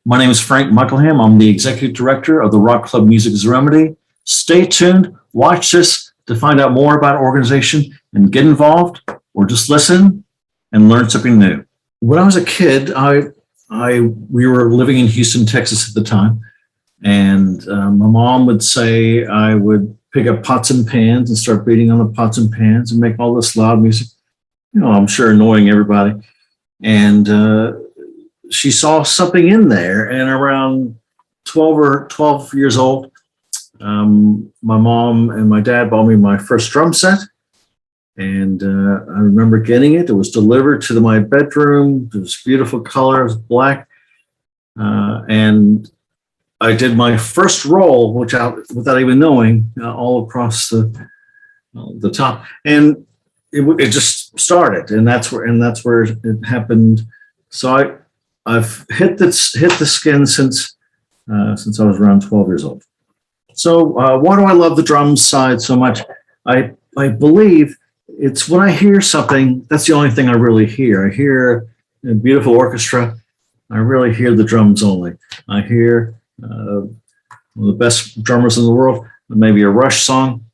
My name is Frank McIlquham. I'm the Executive Director of the Rock Club Music is a Remedy. Stay tuned, watch this to find out more about our organization and get involved, or just listen and learn something new. When I was a kid, we were living in Houston, Texas at the time, and my mom would say I would pick up pots and pans and start beating on the pots and pans and make all this loud music. I'm sure annoying everybody. And she saw something in there, and around 12 years old, my mom and my dad bought me my first drum set. And I remember getting it. It was delivered to my bedroom. It was beautiful color. It was black. And I did my first roll, without even knowing, all across the top. And it just started, and that's where it happened. So I've hit the skin since I was around 12 years old. So why do I love the drums side so much? I believe it's when I hear something, that's the only thing I really hear. I hear a beautiful orchestra. I really hear the drums only. I hear one of the best drummers in the world, maybe a Rush song.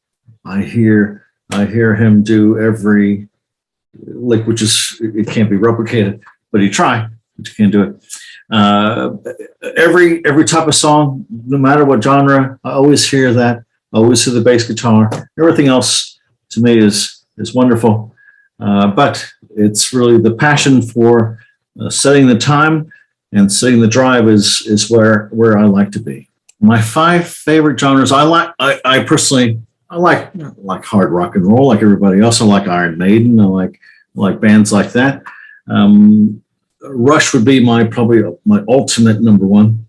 I hear him do every lick, it can't be replicated, but you try, but you can't do it. Every type of song, no matter what genre, I always hear that. I always hear the bass guitar. Everything else to me is wonderful. But it's really the passion for setting the time and setting the drive is where I like to be. My 5 favorite genres, I personally like hard rock and roll like everybody else. I like Iron Maiden. I like bands like that. Rush would be probably my ultimate number one,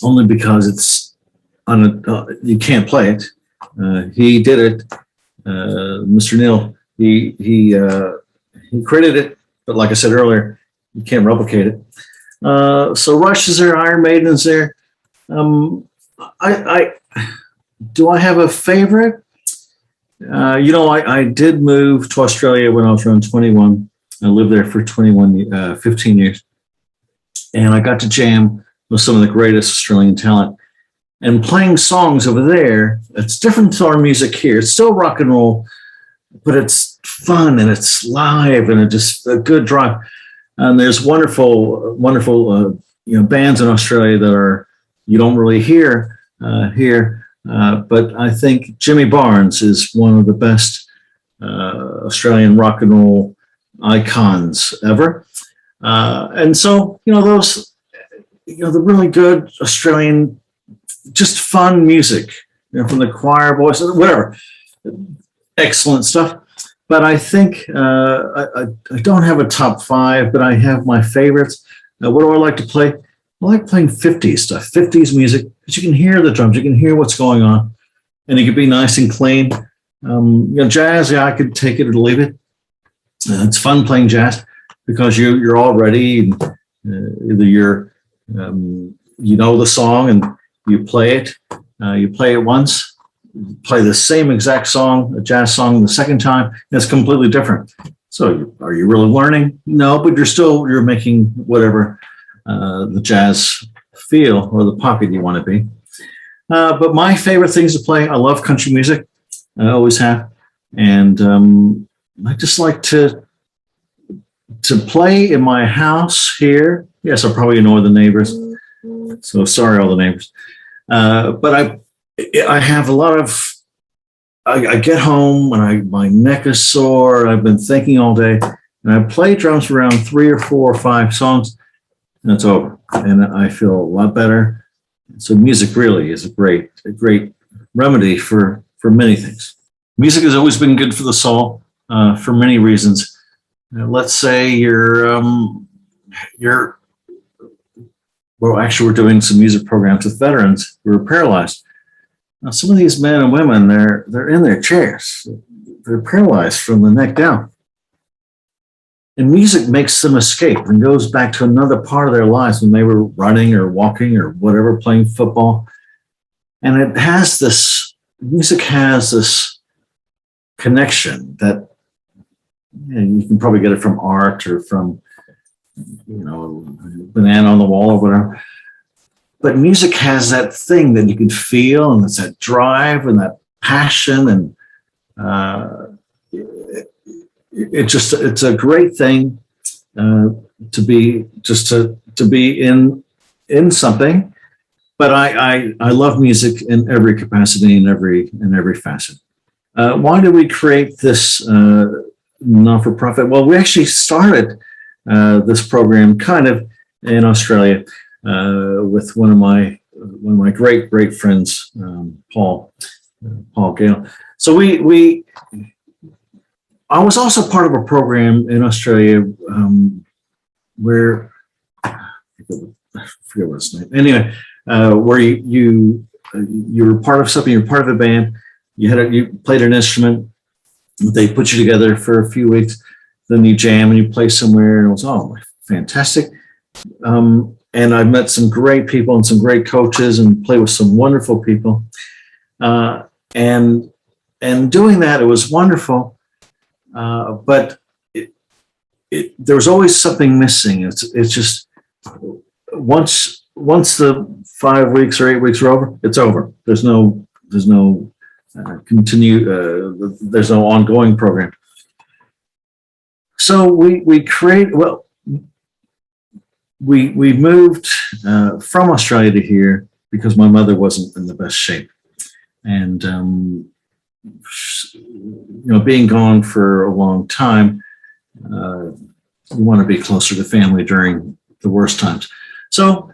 only because it's you can't play it. He did it. Mr. Neil, he created it, but like I said earlier, you can't replicate it. So Rush is there, Iron Maiden is there. Do I have a favorite? I did move to Australia when I was around 21. I lived there for 15 years. And I got to jam with some of the greatest Australian talent. And playing songs over there, it's different to our music here. It's still rock and roll, but it's fun and it's live and it's just a good drive. And there's wonderful bands in Australia that you don't really hear here. But I think Jimmy Barnes is one of the best Australian rock and roll icons ever. And so, those, the really good Australian, just fun music, from the choir voices, whatever, excellent stuff. But I think I don't have a top 5, but I have my favorites. What do I like to play? I like playing 50s stuff, 50s music, because you can hear the drums, you can hear what's going on, and it can be nice and clean. Jazz, I could take it or leave it. It's fun playing jazz because you're all ready. Either you're the song and you play it. You play it once, you play the same exact song, a jazz song, the second time, and it's completely different. So are you really learning? No, but you're making whatever the jazz feel or the pocket you want to be. But my favorite things to play, I love country music. I always have. And I just like to play in my house here. Yes, I'll probably annoy the neighbors. So sorry, all the neighbors. But I have a lot of, I get home and my neck is sore. I've been thinking all day, and I play drums for around 3 or 4 or 5 songs, and it's over. And I feel a lot better. So music really is a great remedy for many things. Music has always been good for the soul for many reasons. Let's say we're doing some music programs with veterans who are paralyzed. Now, some of these men and women, they're in their chairs. They're paralyzed from the neck down. And music makes them escape and goes back to another part of their lives when they were running or walking or whatever, playing football. And music has this connection that you can probably get it from art or from, Banana on the Wall or whatever. but music has that thing that you can feel, and it's that drive and that passion, and it's a great thing to be in something. But I love music in every capacity, in every facet. Why did we create this non-for-profit? Well, we actually started this program kind of in Australia with one of my great friends, Paul Gale. So I was also part of a program in Australia where I forget what its name. Anyway, where you were part of something. You're part of a band. You played an instrument. They put you together for a few weeks. Then you jam and you play somewhere, and it was fantastic. And I met some great people and some great coaches, and played with some wonderful people. And doing that, it was wonderful. But there was always something missing. It's just once the 5 weeks or 8 weeks are over, it's over. There's no there's no ongoing program. So we moved from Australia to here because my mother wasn't in the best shape, and being gone for a long time, we want to be closer to family during the worst times. So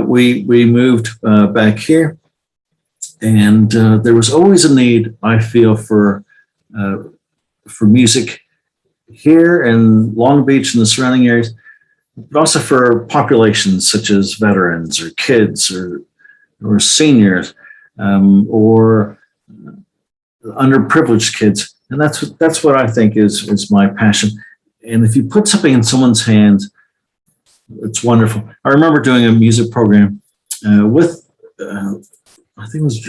we moved back here, and there was always a need, I feel, for music here in Long Beach and the surrounding areas, but also for populations such as veterans or kids or seniors or underprivileged kids. And that's what I think is my passion. And if you put something in someone's hands, it's wonderful. I remember doing a music program with, I think it was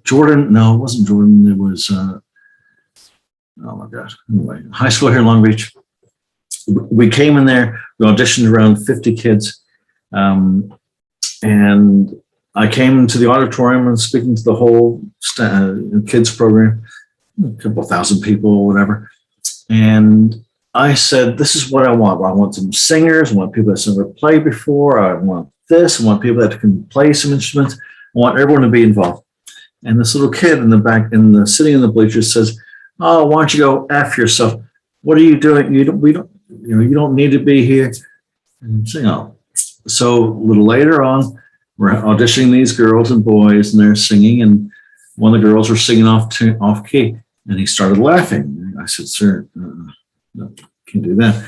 Jordan. No, it wasn't Jordan. It was, oh my gosh. Anyway, high school here in Long Beach. We came in there, we auditioned around 50 kids. And I came into the auditorium and speaking to the whole kids program, a couple thousand people, whatever. And I said, this is what I want. I want some singers. I want people that's never played before. I want this. I want people that can play some instruments. I want everyone to be involved. And this little kid in the back, sitting in the bleachers, says, "Oh, why don't you go F yourself? What are you doing? You don't need to be here." And saying, "Oh." So a little later on, we're auditioning these girls and boys, and they're singing, and one of the girls were singing off key, and he started laughing. I said, "Sir, no, can't do that."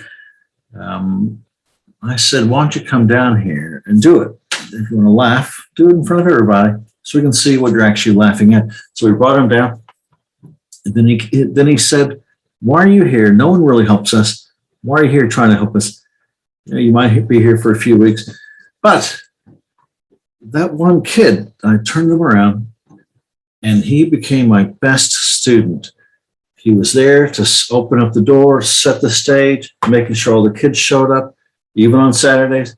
I said, "Why don't you come down here and do it? If you want to laugh, do it in front of everybody so we can see what you're actually laughing at." So we brought him down. And then he said, "Why are you here? No one really helps us. Why are you here trying to help us? You might be here for a few weeks." But that one kid, I turned him around, and he became my best student. He was there to open up the door, set the stage, making sure all the kids showed up, even on Saturdays,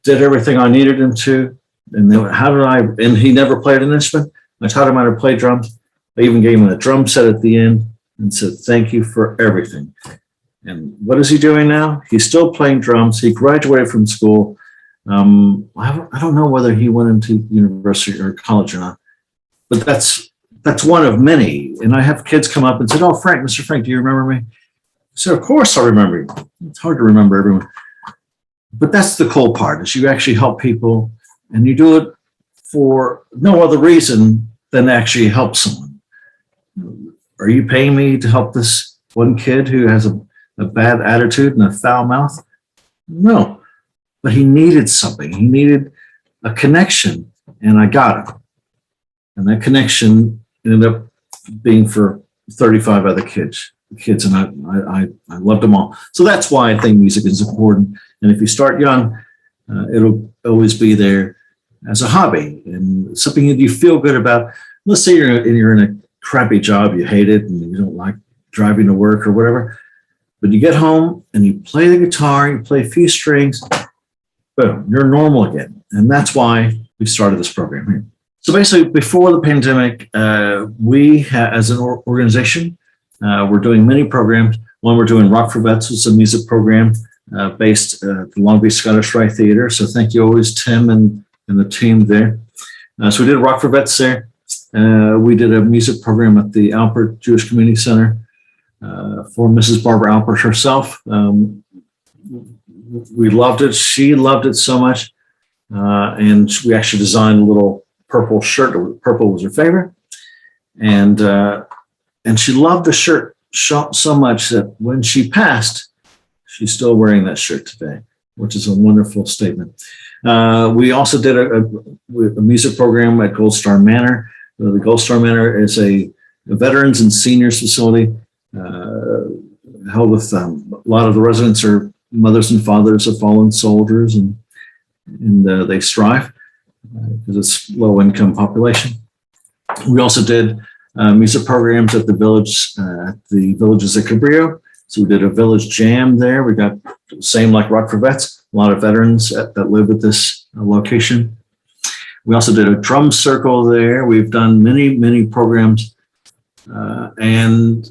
did everything I needed him to. And and he never played an instrument. I taught him how to play drums. I even gave him a drum set at the end and said, "Thank you for everything." And what is he doing now? He's still playing drums. He graduated from school. I don't know whether he went into university or college or not, but that's one of many. And I have kids come up and said, "Oh, Frank, Mr. Frank, do you remember me?" I said, "Of course I remember you." It's hard to remember everyone. But that's the cool part, is you actually help people, and you do it for no other reason than to actually help someone. Are you paying me to help this one kid who has a bad attitude and a foul mouth? No, but he needed something. He needed a connection, and I got it. And that connection ended up being for 35 other kids, and I loved them all. So that's why I think music is important. And if you start young, it'll always be there as a hobby and something that you feel good about. Let's say you're in a crappy job, you hate it, and you don't like driving to work or whatever, but you get home and you play the guitar, you play a few strings, boom, you're normal again. And that's why we started this program here. So basically, before the pandemic, we, as an organization, we're doing many programs. One, we're doing Rock for Vets, which is a music program based at the Long Beach Scottish Rite Theater. So thank you always, Tim and the team there. So we did Rock for Vets there. We did a music program at the Alpert Jewish Community Center for Mrs. Barbara Alpert herself. We loved it. She loved it so much. And we actually designed a little purple shirt. Purple was her favorite. And she loved the shirt so much that when she passed, she's still wearing that shirt today, which is a wonderful statement. We also did a music program at Gold Star Manor. The Gold Star Manor is a veterans and seniors facility held with a lot of the residents are mothers and fathers of fallen soldiers, and they strive because it's low income population. We also did music programs at the villages at Cabrillo. So we did a village jam there. We got same like Rock for Vets, a lot of veterans that live at this location. We also did a drum circle there. We've done many programs. And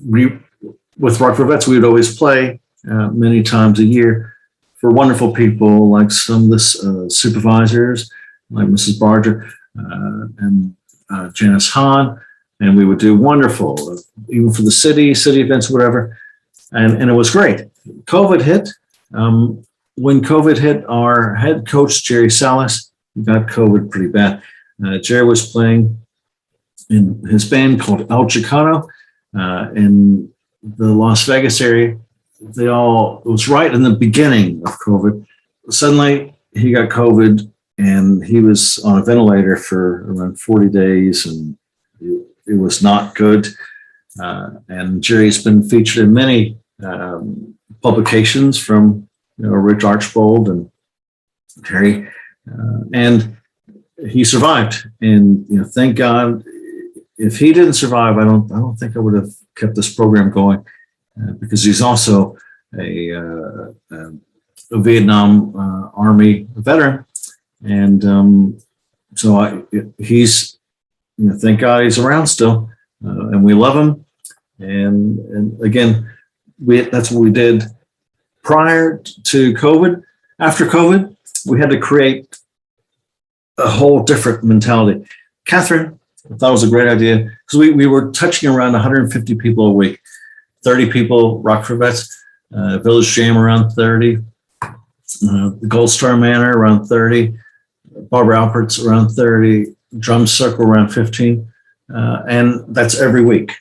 with Rock for Vets, we would always play many times a year for wonderful people like some of the supervisors, like Mrs. Barger and Janice Hahn. And we would do wonderful, even for the city events, whatever. And it was great. COVID hit. When COVID hit, our head coach, Jerry Salas, got COVID pretty bad. Jerry was playing in his band called El Chicano in the Las Vegas area. It was right in the beginning of COVID. Suddenly he got COVID and he was on a ventilator for around 40 days, and it was not good. And Jerry's been featured in many publications from Rich Archbold and Terry, and he survived. And thank God. If he didn't survive, I don't think I would have kept this program going, because he's also a Vietnam Army veteran, and he's thank God he's around still, and we love him. And again, that's what we did prior to COVID. After COVID, we had to create a whole different mentality. Catherine, I thought it was a great idea because we were touching around 150 people a week, 30 people Rock for Vets, Village Jam around 30, the Gold Star Manor around 30, Barbara Alpert's around 30, Drum Circle around 15, and that's every week.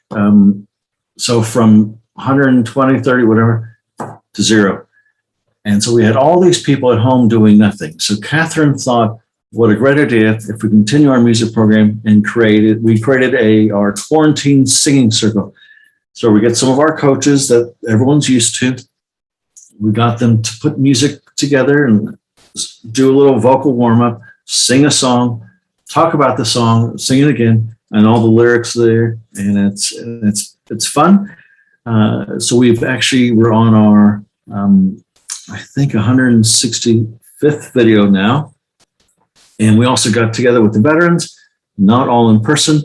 So from 120, 30, whatever, to zero. And so we had all these people at home doing nothing. So Catherine thought, what a great idea if we continue our music program, and we created our quarantine singing circle. So we get some of our coaches that everyone's used to. We got them to put music together and do a little vocal warm up, sing a song, talk about the song, sing it again, and all the lyrics there. And it's fun. So we're on our, I think 165th video now. And we also got together with the veterans, not all in person.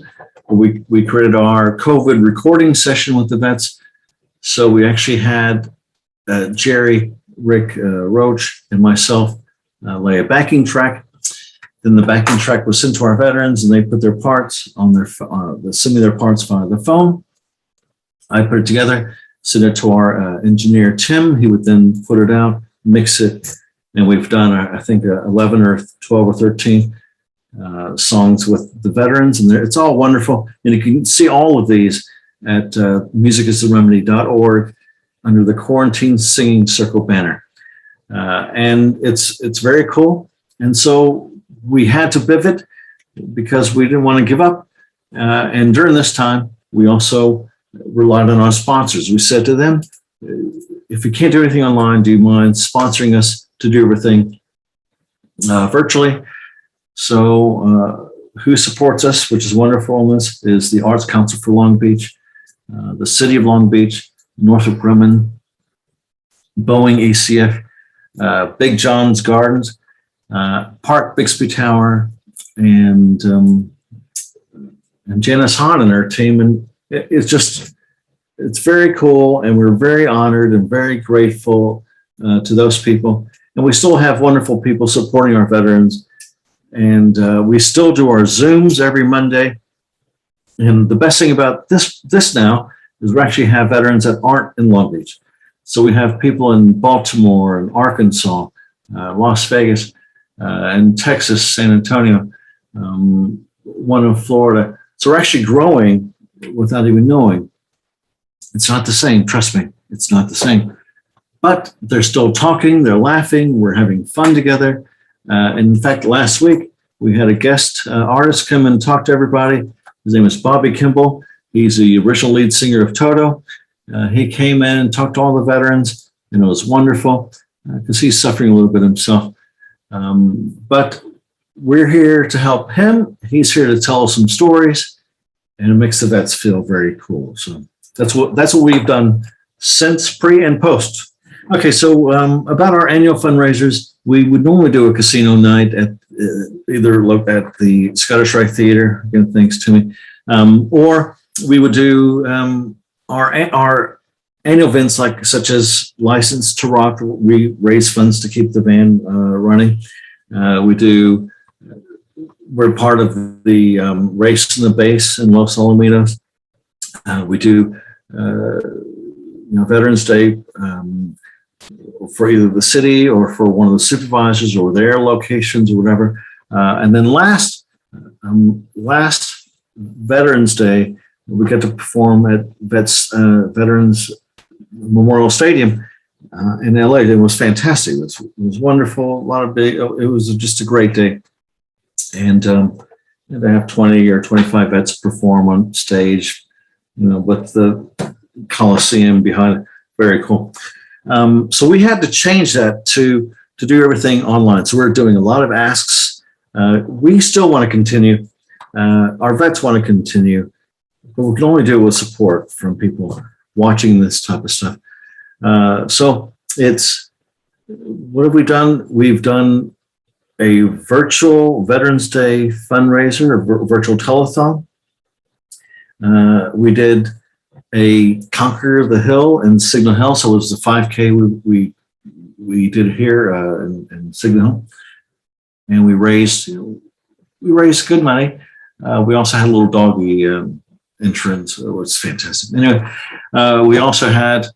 We created our COVID recording session with the vets. So we actually had Jerry, Rick Roach, and myself lay a backing track. Then the backing track was sent to our veterans, and they put their parts on they sent me their parts via the phone. I put it together, sent it to our engineer, Tim. He would then put it out, mix it. And we've done, I think, 11 or 12 or 13 songs with the veterans, and it's all wonderful. And you can see all of these at musicisthememedy.org under the Quarantine Singing Circle banner. And it's very cool. And so we had to pivot because we didn't want to give up. And during this time, we also relied on our sponsors. We said to them, if we can't do anything online, do you mind sponsoring us to do everything virtually? So who supports us, which is wonderful in this, is the Arts Council for Long Beach, the City of Long Beach, Northrop Grumman, Boeing ACF, Big John's Gardens, Park Bixby Tower, and Janice Hahn and her team. And it's very cool, and we're very honored and very grateful to those people. And we still have wonderful people supporting our veterans. And we still do our Zooms every Monday. And the best thing about this now is we actually have veterans that aren't in Long Beach. So we have people in Baltimore and Arkansas, Las Vegas, and Texas, San Antonio, one in Florida. So we're actually growing without even knowing. It's not the same, trust me, it's not the same. But they're still talking, they're laughing, we're having fun together. In fact, last week, we had a guest artist come and talk to everybody. His name is Bobby Kimball. He's the original lead singer of Toto. He came in and talked to all the veterans, and it was wonderful because he's suffering a little bit himself. But we're here to help him. He's here to tell us some stories, and it makes the vets feel very cool. So that's what we've done since pre and post. Okay, so about our annual fundraisers, we would normally do a casino night at either at the Scottish Rite Theater, again, thanks to me, or we would do our annual events such as License to Rock. We raise funds to keep the band running. We're part of the Race in the Base in Los Alamitos. We do Veterans Day for either the city or for one of the supervisors or their locations or whatever. And then last Veterans Day, we get to perform at Veterans Memorial Stadium in LA. It was fantastic. It was wonderful. It was just a great day. And they have 20 or 25 vets perform on stage, with the Coliseum behind it. Very cool. So we had to change that to do everything online. So we're doing a lot of asks. We still want to continue. Our vets want to continue, but we can only do it with support from people watching this type of stuff. So what have we done? We've done a virtual Veterans Day fundraiser, a virtual telethon. We did a Conquer the Hill in Signal Hill. So it was the 5K we did here in Signal Hill, and we raised good money. We also had a little doggy entrance. It was fantastic. Anyway, we also had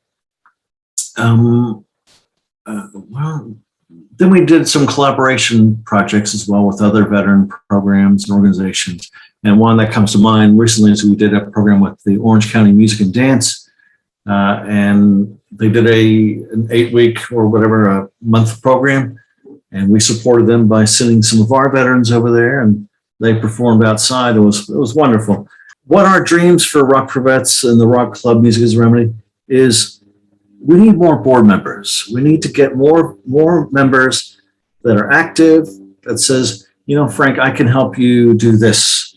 then we did some collaboration projects as well with other veteran programs and organizations. And one that comes to mind recently is we did a program with the Orange County Music and Dance, and they did an 8-week or whatever a month program, and we supported them by sending some of our veterans over there, and they performed outside. It was wonderful. What our dreams for Rock for Vets and the Rock Club Music is a Remedy is we need more board members. We need to get more members that are active, that says, Frank, I can help you do this.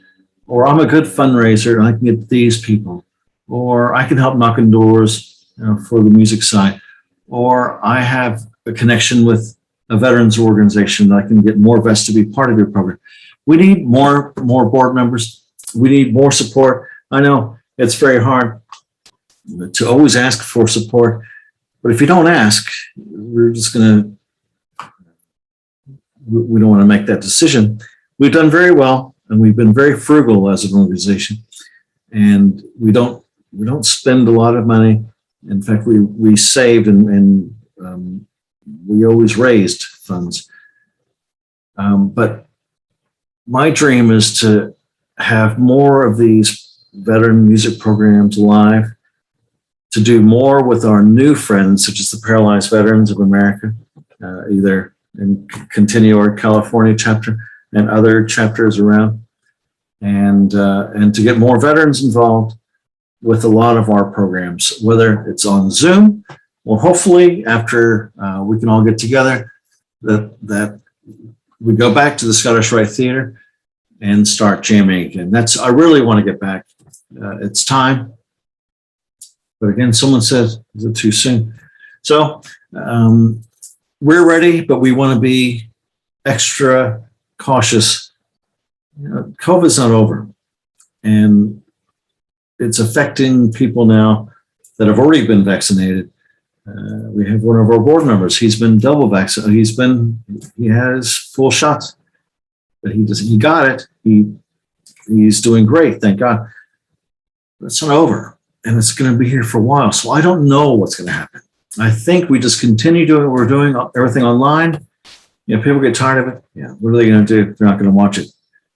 Or I'm a good fundraiser and I can get these people. Or I can help knock on doors for the music side. Or I have a connection with a veterans organization that I can get more vets to be part of your program. We need more board members. We need more support. I know it's very hard to always ask for support, but if you don't ask, we don't want to make that decision. We've done very well, and we've been very frugal as an organization, and we don't spend a lot of money. In fact, we saved and we always raised funds. But my dream is to have more of these veteran music programs live, to do more with our new friends, such as the Paralyzed Veterans of America, either in continue our California chapter and other chapters around, and to get more veterans involved with a lot of our programs, whether it's on Zoom or hopefully after we can all get together, that we go back to the Scottish Rite Theater and start jamming again. I really want to get back. It's time. But again, someone says, is it too soon? So we're ready, but we want to be extra cautious. COVID's not over, and it's affecting people now that have already been vaccinated. We have one of our board members. He's been double vaccinated. He has full shots, but he got it. He's doing great, thank God. But it's not over, and it's going to be here for a while. So I don't know what's going to happen. I think we just continue doing what we're doing, everything online. People get tired of it. Yeah, what are they going to do? They're not going to watch it.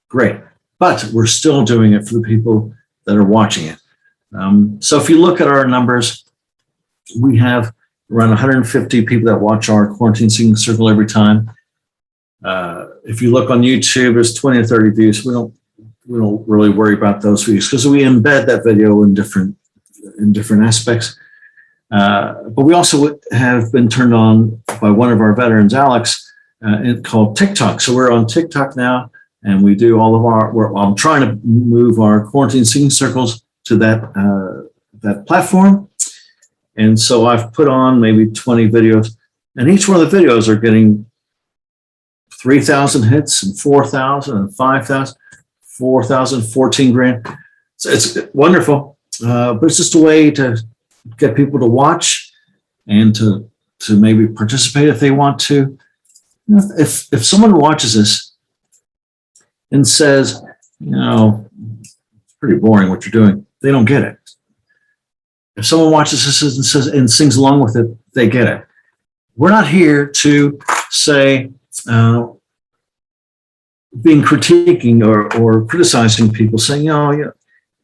Great. But we're still doing it for the people that are watching it. So if you look at our numbers, we have around 150 people that watch our quarantine singing circle every time. If you look on YouTube, there's 20 or 30 views. We don't really worry about those views because we embed that video in different aspects. But we also have been turned on by one of our veterans, Alex, called TikTok. So we're on TikTok now, and we do all of I'm trying to move our quarantine singing circles to that platform. And so I've put on maybe 20 videos, and each one of the videos are getting 3,000 hits and 4,000 and 5,000, 4,000, 14 grand. So it's wonderful, but it's just a way to get people to watch and to maybe participate if they want to. If someone watches this and says, it's pretty boring what you're doing, they don't get it. If someone watches this and says and sings along with it, they get it. We're not here to say being critiquing or criticizing people, saying,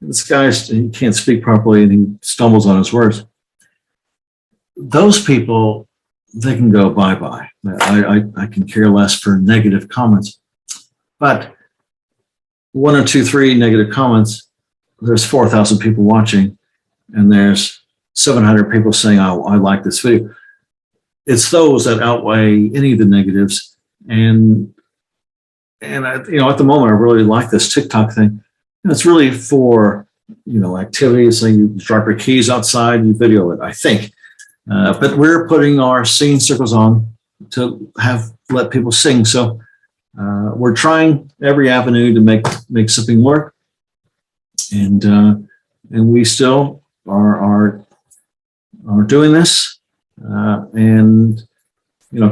this guy, he can't speak properly and he stumbles on his words. Those people, they can go bye-bye. I can care less for negative comments. But 1 or 2, 3 negative comments, there's 4,000 people watching, and there's 700 people saying, I like this video. It's those that outweigh any of the negatives. And at the moment, I really like this TikTok thing. It's really for, activities. So you drop your keys outside, you video it, I think. But we're putting our singing circles on to let people sing. So we're trying every avenue to make something work. And we still are doing this.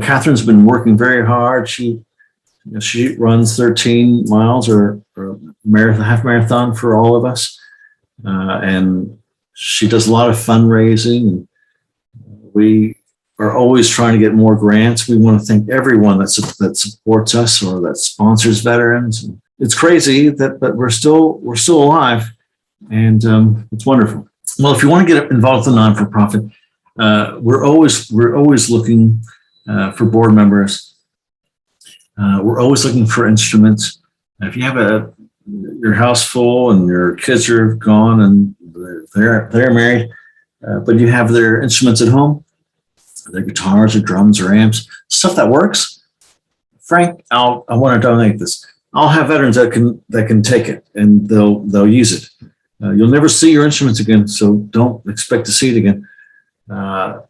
Catherine's been working very hard. She runs 13 miles or half marathon for all of us. And she does a lot of fundraising, and we are always trying to get more grants. We want to thank everyone that supports us or that sponsors veterans. It's crazy but we're still alive, and it's wonderful. Well, if you want to get involved with a non-for-profit, we're always looking for board members. We're always looking for instruments. If you have your house full and your kids are gone and they're married, but you have their instruments at home, their guitars or drums or amps, stuff that works. Frank, I want to donate this. I'll have veterans that can take it and they'll use it. You'll never see your instruments again, so don't expect to see it again. But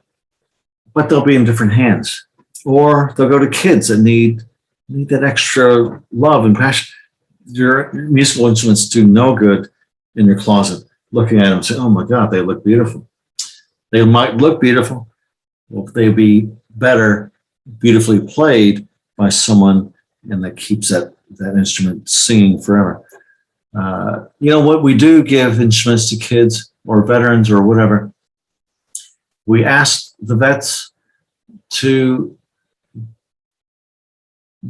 they'll be in different hands, or they'll go to kids that need that extra love and passion. Your musical instruments do no good in your closet, looking at them and saying, oh my God, they look beautiful. They might look beautiful. Well, they'd be better, beautifully played by someone and that keeps that instrument singing forever. What we do give instruments to kids or veterans or whatever. We ask the vets to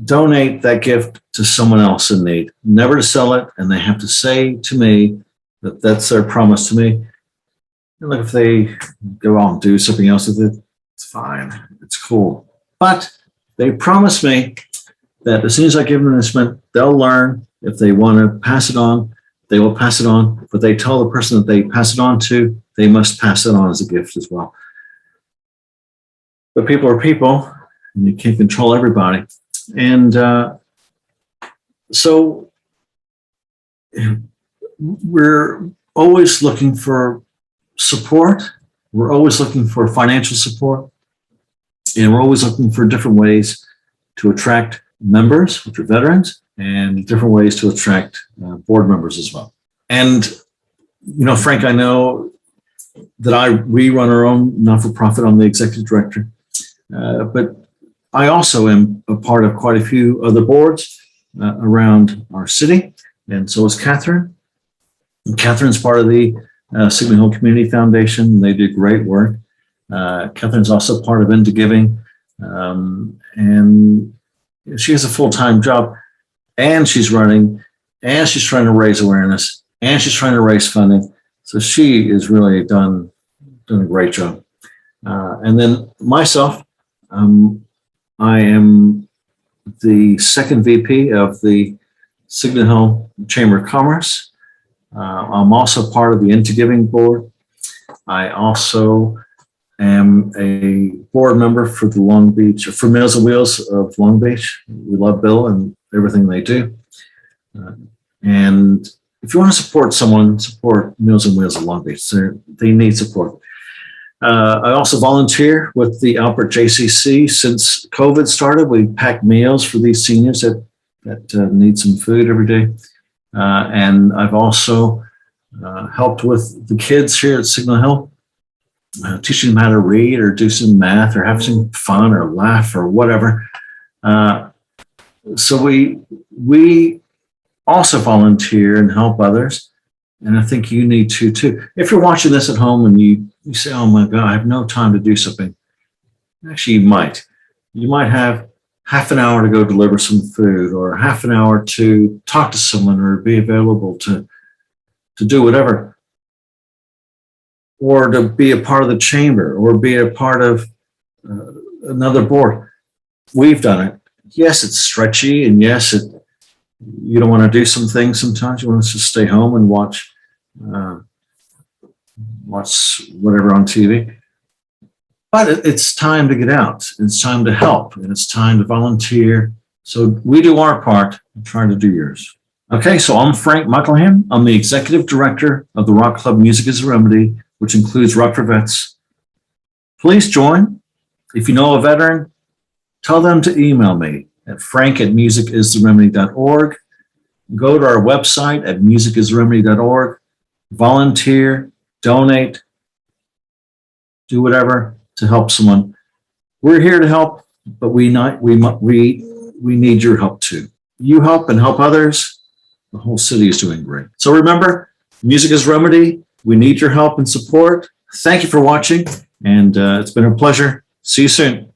donate that gift to someone else in need, never to sell it, and they have to say to me that that's their promise to me. And look, if they go on and do something else with it, it's fine, it's cool. But they promise me that as soon as I give them an instrument, they'll learn. If they want to pass it on, they will pass it on. But they tell the person that they pass it on to, they must pass it on as a gift as well. But people are people, and you can't control everybody. And so we're always looking for support. We're always looking for financial support. And we're always looking for different ways to attract members, which are veterans, and different ways to attract board members as well. And, Frank, I know that we run our own not-for-profit. I'm the executive director, but I also am a part of quite a few other boards around our city, and so is Catherine. And Catherine's part of the Signal Hill Community Foundation. They do great work. Catherine's also part of Into Giving, and she has a full-time job, and she's running, and she's trying to raise awareness, and she's trying to raise funding. So she is really done a great job. And then myself, I am the second VP of the Signal Hill Chamber of Commerce. I'm also part of the Into Giving board. I also am a board member for the for Meals on Wheels of Long Beach. We love Bill and everything they do. And if you want to support someone, support Meals on Wheels of Long Beach. They need support. I also volunteer with the Albert JCC. Since COVID started, we pack meals for these seniors that need some food every day. And I've also helped with the kids here at Signal Hill, teaching them how to read or do some math or have some fun or laugh or whatever. So we also volunteer and help others. And I think you need to too. If you're watching this at home and you say, oh my God, I have no time to do something. Actually, you might. You might have half an hour to go deliver some food, or half an hour to talk to someone, or be available to do whatever. Or to be a part of the chamber, or be a part of another board. We've done it. Yes, it's stretchy, and yes, you don't want to do some things sometimes. You want to just stay home and watch whatever on TV. But it's time to get out. It's time to help, and it's time to volunteer. So we do our part, and try to do yours. Okay, so I'm Frank McIlquham. I'm the executive director of the Rock Club Music is a Remedy, which includes Rock for Vets. Please join. If you know a veteran, tell them to email me at frank@musicisthememedy.org. Go to our website at musicisthememedy.org. Volunteer, donate, do whatever to help someone. We're here to help, but we need your help too. You help and help others. The whole city is doing great. So remember, music is remedy. We need your help and support. Thank you for watching, and it's been a pleasure. See you soon.